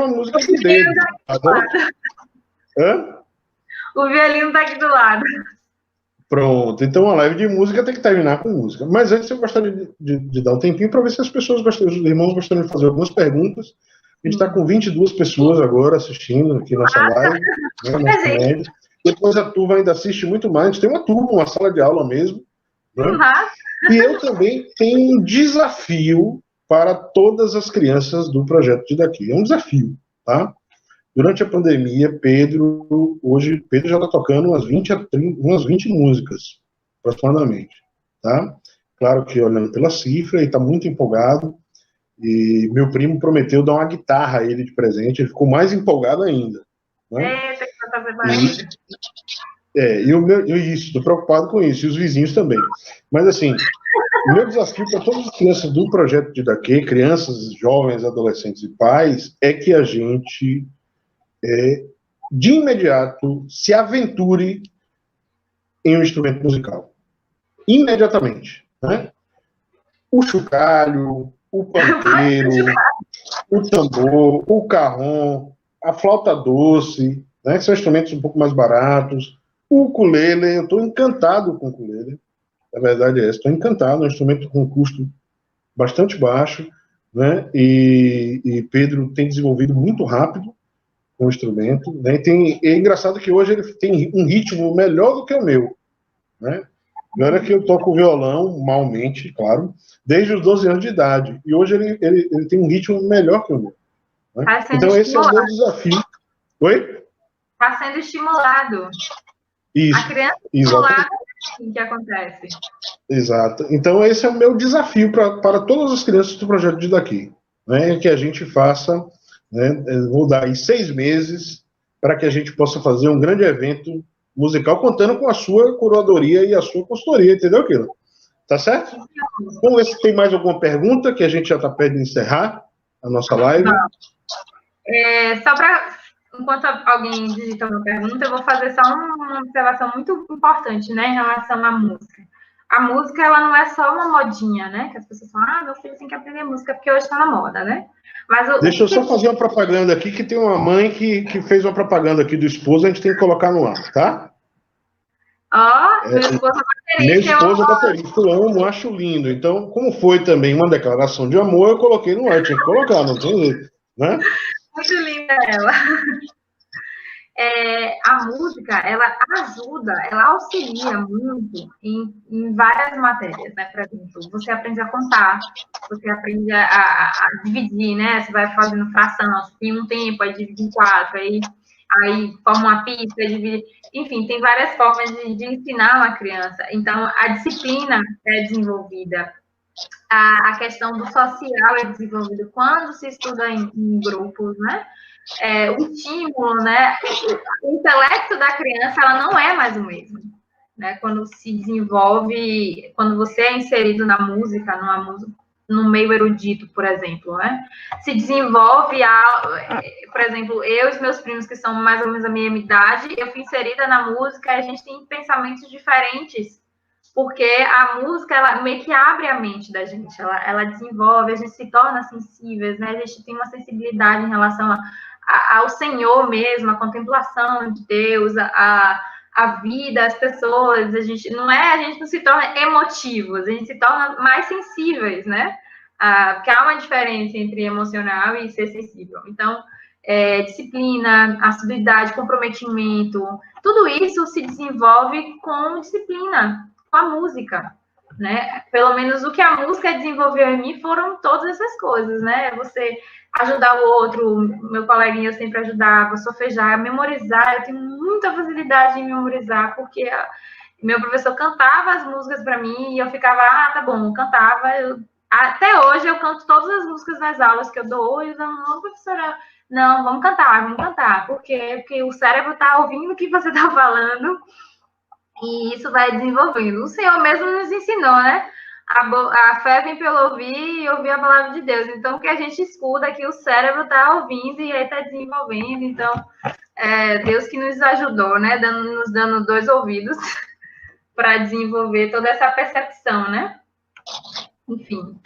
uma música de dedo, tá bom? Hã? O violino está aqui do lado. Pronto, então a live de música tem que terminar com música. Mas antes eu gostaria de dar um tempinho para ver se as pessoas os irmãos gostariam de fazer algumas perguntas. A gente está com 22 pessoas agora assistindo aqui nossa live, né, depois a turma ainda assiste muito mais. A gente tem uma turma, uma sala de aula mesmo, né? E eu também tenho um desafio para todas as crianças do projeto de daqui. É um desafio, tá? Durante a pandemia, Pedro já está tocando umas 20 músicas, aproximadamente, tá? Claro que olhando pela cifra, ele está muito empolgado, e meu primo prometeu dar uma guitarra a ele de presente, ele ficou mais empolgado ainda, né? Tem que fazer barulho. Estou preocupado com isso, e os vizinhos também. Mas, assim, o meu desafio para todas as crianças do projeto de daqui, crianças, jovens, adolescentes e pais, é que a gente de imediato se aventure em um instrumento musical. Imediatamente, né? O chocalho, o pandeiro, o tambor, o carrom, a flauta doce, né, que são instrumentos um pouco mais baratos, o ukulele. Eu estou encantado com o ukulele, a verdade é essa, estou encantado, é um instrumento com custo bastante baixo, né, e Pedro tem desenvolvido muito rápido o instrumento, né? É engraçado que hoje ele tem um ritmo melhor do que o meu, né? Agora que eu toco violão, malmente, claro, desde os 12 anos de idade, e hoje ele tem um ritmo melhor que o meu, né? Então esse é o meu desafio. Oi? Está sendo estimulado. Isso. A criança estimulada, é assim que acontece. Exato. Então esse é o meu desafio para todas as crianças do projeto de daqui, né? Que a gente faça, né, vou dar aí 6 meses para que a gente possa fazer um grande evento musical, contando com a sua curadoria e a sua consultoria, entendeu, Keila? Tá certo? Vamos ver se tem mais alguma pergunta, que a gente já está perto de encerrar a nossa live. Só para, enquanto alguém digita uma pergunta, eu vou fazer só uma observação muito importante, né, em relação à música. A música, ela não é só uma modinha, né, que as pessoas falam, meu filho tem que aprender música, porque hoje está na moda, né? Mas deixa eu só fazer uma propaganda aqui, que tem uma mãe que fez uma propaganda aqui do esposo, a gente tem que colocar no ar, tá? Ó, meu esposo é Minha baterista. esposa é baterista, eu amo, acho lindo. Então, como foi também uma declaração de amor, eu coloquei no ar, tinha que colocar, não tem jeito, né? Muito linda ela. A música, ela ajuda, ela auxilia muito em várias matérias, né? Por exemplo, você aprende a contar, você aprende a dividir, né? Você vai fazendo fração, você tem um tempo, aí divide em 4, aí forma uma pista, divide... Enfim, tem várias formas de ensinar uma criança. Então, a disciplina é desenvolvida, a questão do social é desenvolvida quando se estuda em grupos, né? O estímulo, né? O intelecto da criança, ela não é mais o mesmo, né? Quando se desenvolve, quando você é inserido na música, no meio erudito, por exemplo, né? Se desenvolve, por exemplo, eu e os meus primos, que são mais ou menos a mesma idade, eu fui inserida na música e a gente tem pensamentos diferentes, porque a música, ela meio que abre a mente da gente, ela desenvolve, a gente se torna sensíveis, né? A gente tem uma sensibilidade em relação ao Senhor mesmo, a contemplação de Deus, a vida, as pessoas, a gente não se torna emotivos, a gente se torna mais sensíveis, né? Porque há uma diferença entre emocional e ser sensível. Então, disciplina, assiduidade, comprometimento, tudo isso se desenvolve com disciplina, com a música, né? Pelo menos o que a música desenvolveu em mim foram todas essas coisas, né? Você ajudar o outro, meu coleguinha sempre ajudava, solfejar, memorizar, eu tenho muita facilidade em memorizar, porque meu professor cantava as músicas para mim e eu ficava, tá bom, cantava, até hoje eu canto todas as músicas nas aulas que eu dou, e eu não, professora, não, vamos cantar, porque o cérebro tá ouvindo o que você tá falando, e isso vai desenvolvendo. O Senhor mesmo nos ensinou, né? A fé vem pelo ouvir e ouvir a palavra de Deus. Então, o que a gente escuta aqui, o cérebro está ouvindo e aí está desenvolvendo. Então, Deus que nos ajudou, né? Nos dando 2 ouvidos para desenvolver toda essa percepção, né? Enfim.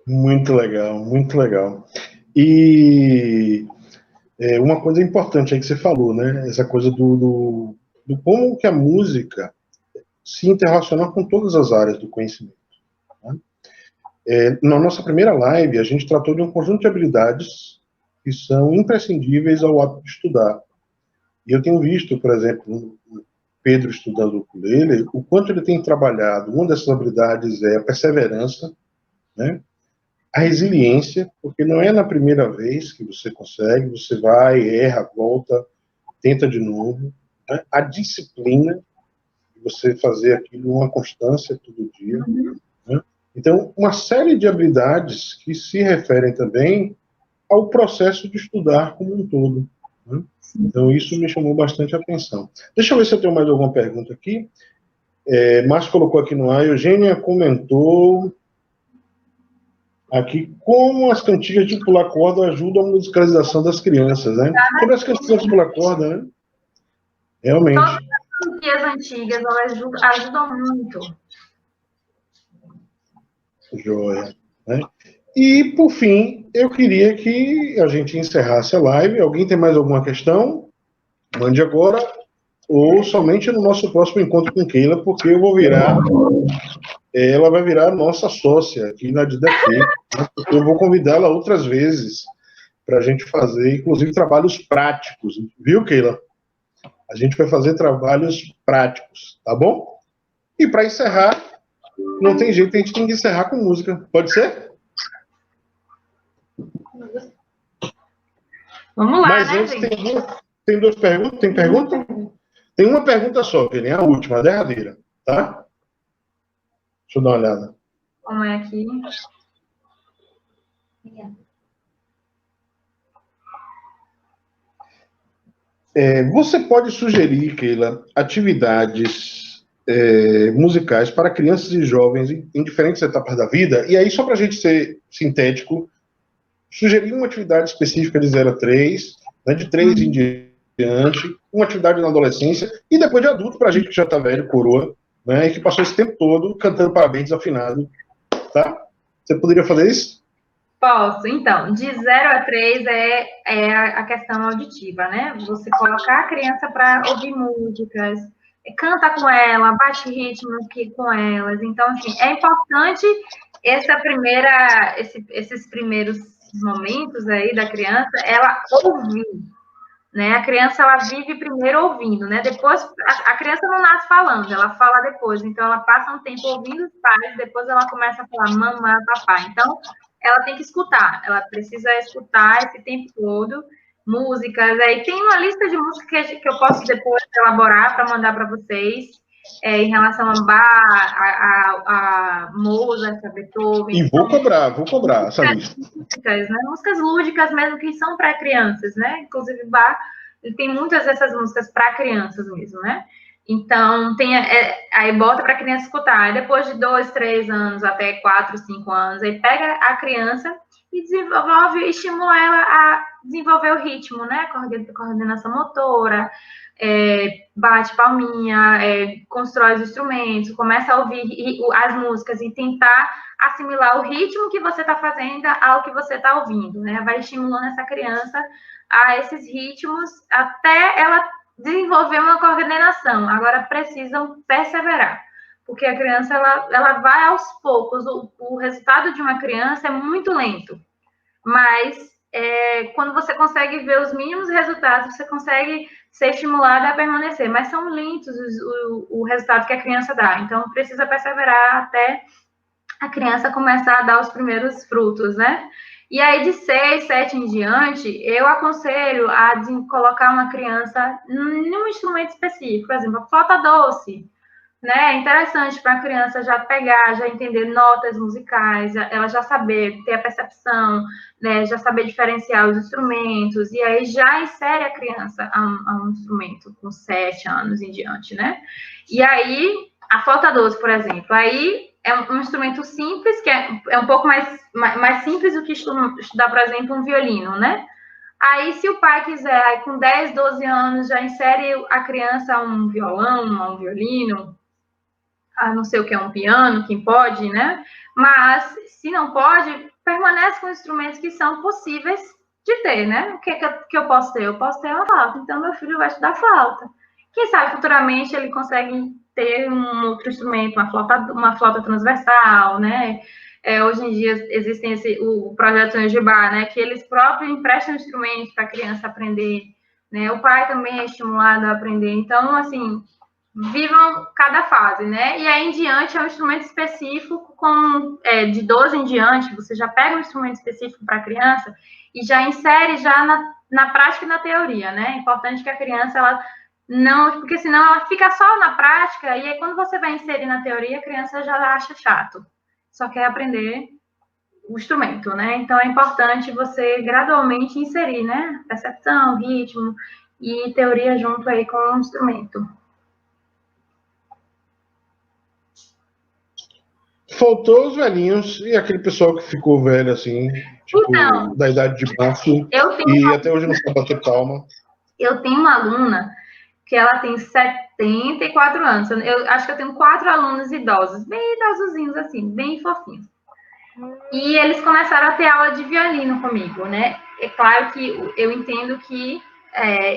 Muito legal, muito legal. E uma coisa importante aí que você falou, né? Essa coisa do como que a música se interrelaciona com todas as áreas do conhecimento. Né? Na nossa primeira live, a gente tratou de um conjunto de habilidades que são imprescindíveis ao ato de estudar. E eu tenho visto, por exemplo, o Pedro estudando o ukulele, o quanto ele tem trabalhado. Uma dessas habilidades é a perseverança, né? A resiliência, porque não é na primeira vez que você consegue, você vai, erra, volta, tenta de novo. Né? A disciplina, você fazer aquilo uma constância todo dia. Né? Então, uma série de habilidades que se referem também ao processo de estudar como um todo. Né? Então, isso me chamou bastante a atenção. Deixa eu ver se eu tenho mais alguma pergunta aqui. Márcio colocou aqui no ar, Eugênia comentou aqui como as cantigas de pular corda ajudam a musicalização das crianças, né? Sobre as cantigas de pular corda, né? Realmente. Todas as cantigas antigas, elas ajudam muito. Joia. Né? E, por fim, eu queria que a gente encerrasse a live. Alguém tem mais alguma questão? Mande agora, ou somente no nosso próximo encontro com Keila, porque eu vou virar... Ela vai virar nossa sócia aqui na DDP. Né? Eu vou convidá-la outras vezes para a gente fazer, inclusive, trabalhos práticos. Viu, Keila? A gente vai fazer trabalhos práticos, tá bom? E para encerrar, não tem jeito, a gente tem que encerrar com música. Pode ser? Vamos lá, mas né, antes gente? tem 2 perguntas? Tem pergunta? Tem uma pergunta só, que nem a última, a derradeira, tá? Deixa eu dar uma olhada. Como é aqui? Você pode sugerir, Keila, atividades musicais para crianças e jovens em diferentes etapas da vida? E aí, só para a gente ser sintético, sugerir uma atividade específica de 0 a 3, né, de 3 em diante, uma atividade na adolescência, e depois de adulto, para a gente que já está velho, coroa, né, e que passou esse tempo todo cantando parabéns desafinado, tá? Você poderia fazer isso? Posso. Então, de 0 a 3 é a questão auditiva, né? Você colocar a criança para ouvir músicas, canta com ela, bate ritmo aqui com elas. Então, assim, é importante esses primeiros momentos aí da criança, ela ouvir, né? A criança, ela vive primeiro ouvindo, né? Depois, a criança não nasce falando, ela fala depois. Então, ela passa um tempo ouvindo os pais, depois ela começa a falar mamãe, papai. Então, ela tem que escutar, ela precisa escutar esse tempo todo, músicas. Aí tem uma lista de músicas que eu posso depois elaborar para mandar para vocês, em relação a Bach, a Mozart, a Beethoven. E vou cobrar essa lista. Músicas, né? Músicas lúdicas mesmo, que são para crianças, né? Inclusive, Bach, ele tem muitas dessas músicas para crianças mesmo, né? Então, aí bota para a criança escutar. Aí depois de 2, 3 anos, até 4, 5 anos, aí pega a criança e desenvolve, estimula ela a desenvolver o ritmo, né? Coordenação motora, bate palminha, constrói os instrumentos, começa a ouvir as músicas e tentar assimilar o ritmo que você está fazendo ao que você está ouvindo, né? Vai estimulando essa criança a esses ritmos até ela desenvolver uma coordenação. Agora, precisam perseverar, porque a criança, ela vai aos poucos. O resultado de uma criança é muito lento, mas quando você consegue ver os mínimos resultados, você consegue ser estimulada a permanecer, mas são lentos o resultado que a criança dá. Então, precisa perseverar até a criança começar a dar os primeiros frutos, né? E aí, de 6, 7 em diante, eu aconselho a colocar uma criança num instrumento específico, por exemplo, a flauta doce, né? É interessante para a criança já pegar, já entender notas musicais, ela já saber ter a percepção, né? Já saber diferenciar os instrumentos, e aí já insere a criança a um instrumento com 7 anos em diante, né? E aí, a flauta doce, por exemplo, aí é um instrumento simples, que é um pouco mais simples do que estudar, por exemplo, um violino, né? Aí, se o pai quiser, aí, com 10, 12 anos, já insere a criança a um violão, a um violino, a não sei o que é um piano, quem pode, né? Mas, se não pode, permanece com instrumentos que são possíveis de ter, né? O que eu posso ter? Eu posso ter uma flauta. Então, meu filho vai estudar flauta. Quem sabe, futuramente, ele consegue ter um outro instrumento, uma flauta transversal, né? Hoje em dia, existem o projeto Angibar, né? Que eles próprios emprestam instrumentos para a criança aprender, né? O pai também é estimulado a aprender. Então, assim, vivam cada fase, né? E aí em diante é um instrumento específico, de 12 em diante, você já pega um instrumento específico para a criança e já insere já na prática e na teoria, né? É importante que a criança, ela não, porque senão ela fica só na prática, e aí quando você vai inserir na teoria, a criança já acha chato, só quer aprender o instrumento, né? Então é importante você gradualmente inserir, né? Percepção, ritmo e teoria junto aí com o instrumento. Faltou os velhinhos e aquele pessoal que ficou velho, assim, tipo, então, da idade de baixo, e até hoje não sabe bater palma. Eu tenho uma aluna que ela tem 74 anos. Eu acho que eu tenho 4 alunos idosos, bem idosozinhos, assim, bem fofinhos. E eles começaram a ter aula de violino comigo, né? É claro que eu entendo que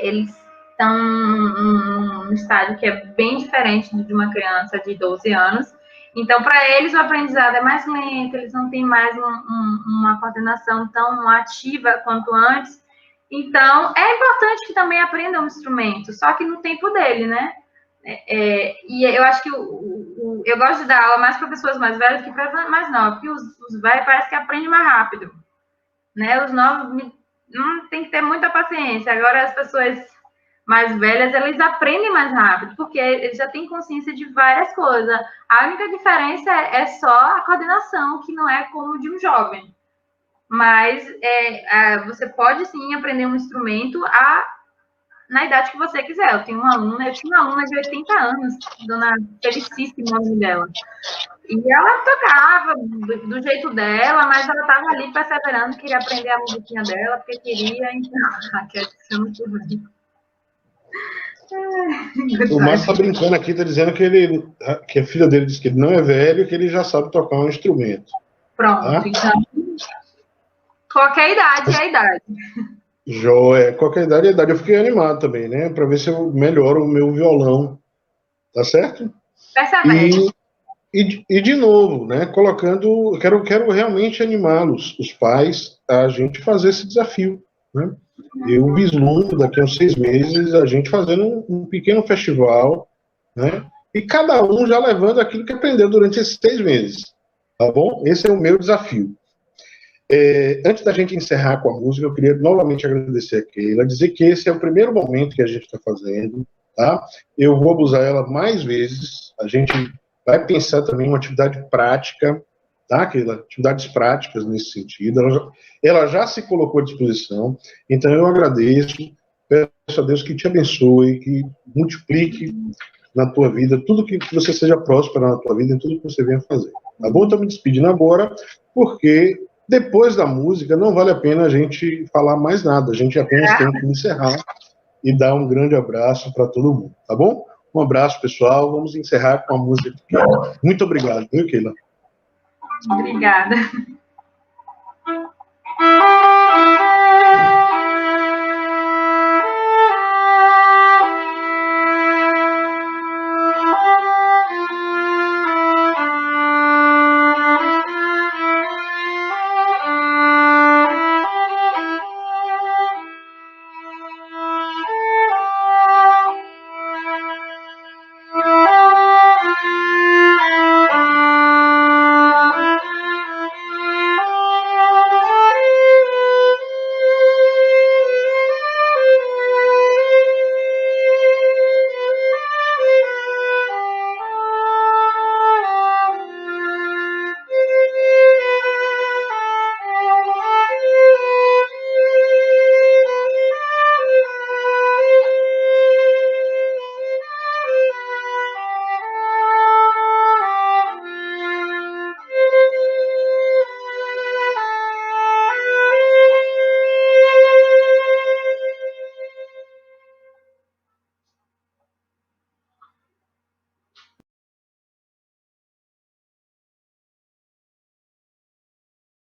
eles estão num estágio que é bem diferente de uma criança de 12 anos. Então, para eles, o aprendizado é mais lento, eles não têm mais uma coordenação tão ativa quanto antes. Então, é importante que também aprendam um instrumento, só que no tempo dele, né? E eu acho que eu gosto de dar aula mais para pessoas mais velhas que para mais novas, porque os velhos parece que aprendem mais rápido, né? Os novos não tem que ter muita paciência. Agora, as pessoas mais velhas, eles aprendem mais rápido, porque eles já têm consciência de várias coisas. A única diferença é só a coordenação, que não é como de um jovem. Mas você pode, sim, aprender um instrumento na idade que você quiser. Eu tinha uma aluna de 80 anos, dona Felicíssima, o nome dela. E ela tocava do jeito dela, mas ela estava ali perseverando, queria aprender a musiquinha dela, porque queria, então, muito bem. O Márcio tá brincando aqui, tá dizendo que a filha dele diz que ele não é velho, que ele já sabe tocar um instrumento. Pronto, tá? Então, qualquer idade é a idade. Joia, qualquer idade é a idade. Eu fiquei animado também, né? Para ver se eu melhoro o meu violão. tá certo? Persevere. E de novo, né, colocando, quero realmente animá-los, os pais, a gente fazer esse desafio, né? Eu vislumbro daqui a uns 6 meses a gente fazendo um pequeno festival, né? E cada um já levando aquilo que aprendeu durante esses 6 meses, tá bom? Esse é o meu desafio. Antes da gente encerrar com a música, eu queria novamente agradecer a Keila, dizer que esse é o primeiro momento que a gente está fazendo, tá? Eu vou abusar ela mais vezes, a gente vai pensar também em uma atividade prática, tá, Keila? Atividades práticas nesse sentido, ela já se colocou à disposição, então eu agradeço, peço a Deus que te abençoe, que multiplique na tua vida, tudo que você seja próspero na tua vida, em tudo que você venha fazer, tá bom? Estou me despedindo agora, porque depois da música, não vale a pena a gente falar mais nada. A gente apenas tem que encerrar e dar um grande abraço para todo mundo, tá bom? Um abraço, pessoal. Vamos encerrar com a música. Muito obrigado, viu, Keila? Obrigada.